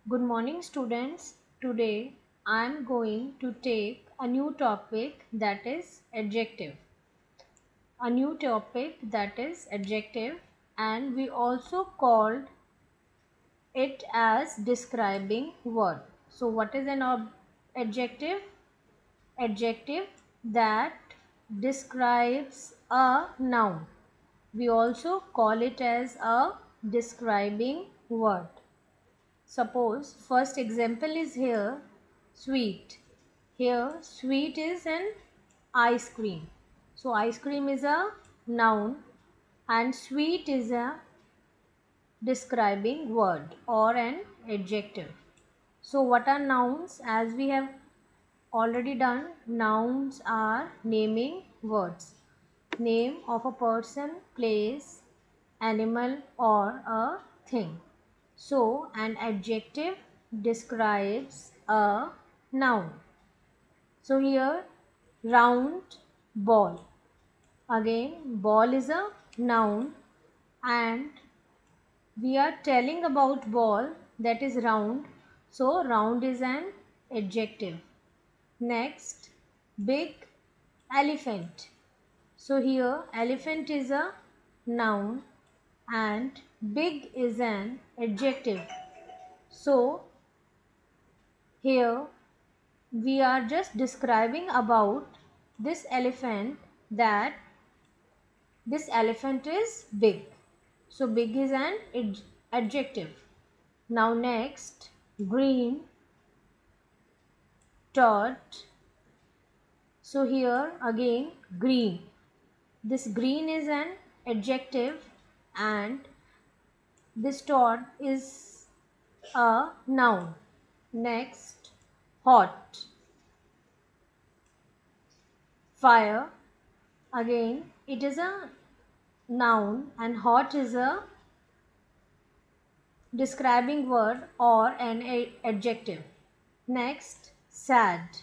Good morning, students. Today I am going to take a new topic that is adjective. A new topic that is adjective, and we also called it as describing word. So, what is an adjective? Adjective that describes a noun. We also call it as a describing word. Suppose first example is here sweet. Here sweet is an ice cream. So ice cream is a noun and sweet is a describing word or an adjective. So what are nouns? As we have already done, nouns are naming words. Name of a person, place, animal or a thing. So, an adjective describes a noun. So, here round ball. Again, ball is a noun and we are telling about ball that is round. So, round is an adjective. Next, big elephant. So, here elephant is a noun and big is an adjective. So, here we are just describing about this elephant, that this elephant is big. So big is an adjective. Now next, green, tot. So here again green. This green is an adjective and this tot is a noun. Next, hot, fire. Again it is a noun and hot is a describing word or an adjective. Next, sad,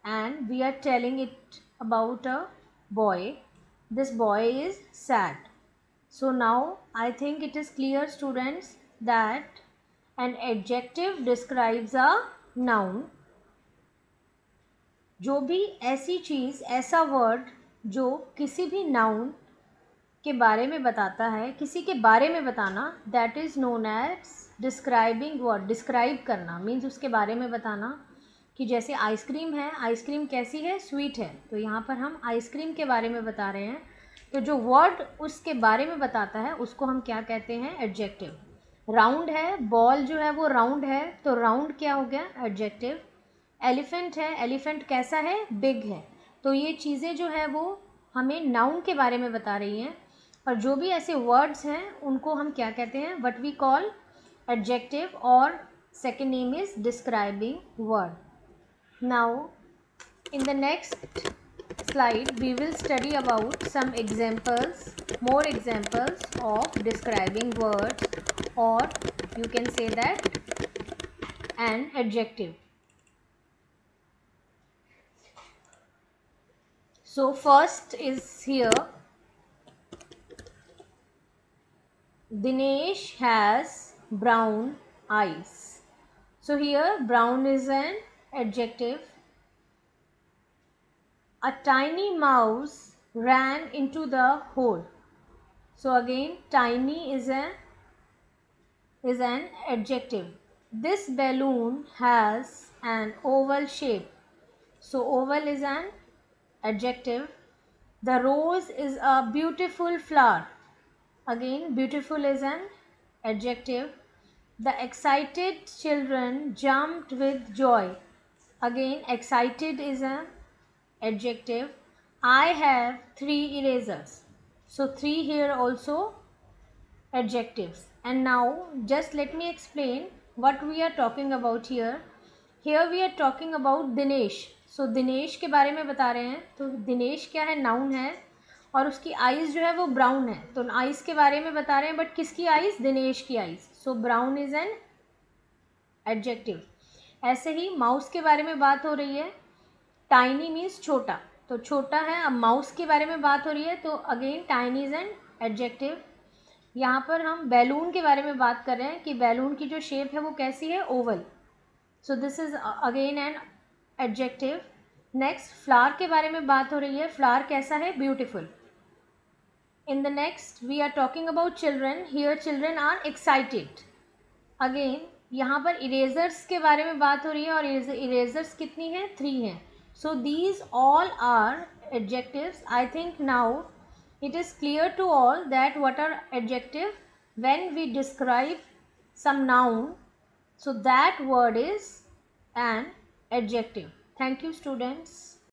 and we are telling it about a boy. This boy is sad. So now I think it is clear, students, that an adjective describes a noun. जो भी ऐसी चीज़, ऐसा word जो किसी भी noun के बारे में बताता है, किसी के बारे में बताना, that is known as describing word. Describe करना मीन्स उसके बारे में बताना. कि जैसे आइसक्रीम है, आइसक्रीम कैसी है, स्वीट है, तो यहाँ पर हम आइसक्रीम के बारे में बता रहे हैं. तो जो वर्ड उसके बारे में बताता है उसको हम क्या कहते हैं, एडजेक्टिव. राउंड है, बॉल जो है वो राउंड है, तो राउंड क्या हो गया, एडजेक्टिव. एलिफेंट है, एलिफेंट कैसा है, बिग है. तो ये चीज़ें जो है वो हमें नाउन के बारे में बता रही हैं. और जो भी ऐसे वर्ड्स हैं उनको हम क्या कहते हैं, व्हाट वी कॉल एडजेक्टिव, और second name is describing word. Now, in the next slide, we will study about some examples, more examples of describing words, or you can say that an adjective. So, first is here, Dinesh has brown eyes. So, here brown is an adjective. A tiny mouse ran into the hole. So again tiny is an adjective. This balloon has an oval shape. So oval is an adjective. The rose is a beautiful flower. Again beautiful is an adjective. The excited children jumped with joy. Again excited is an adjective. I have 3 erasers. So 3 here also adjectives. And now just let me explain what we are talking about here. Here we are talking about Dinesh. So Dinesh के बारे में बता रहे हैं. तो दिनेश क्या है, noun है, और उसकी आइज़ जो है वो ब्राउन है. तो आइज़ के बारे में बता रहे हैं, बट किसकी आइज़, दिनेश की eyes. So brown is an adjective. ऐसे ही माउस के बारे में बात हो रही है. टाइनी मीन्स छोटा, तो छोटा है. अब माउस के बारे में बात हो रही है तो again tiny is an adjective. यहाँ पर हम बैलून के बारे में बात कर रहे हैं कि बैलून की जो शेप है वो कैसी है, Oval. So this is again an adjective. Next flower के बारे में बात हो रही है. फ्लावर कैसा है, beautiful. In the next we are talking about children. Here children are excited. Again यहाँ पर इरेजर्स के बारे में बात हो रही है और इरेजर्स कितनी हैं, 3 हैं. So these all are adjectives. I think now it is clear to all that what are adjective when we describe some noun. So that word is an adjective. Thank you, students.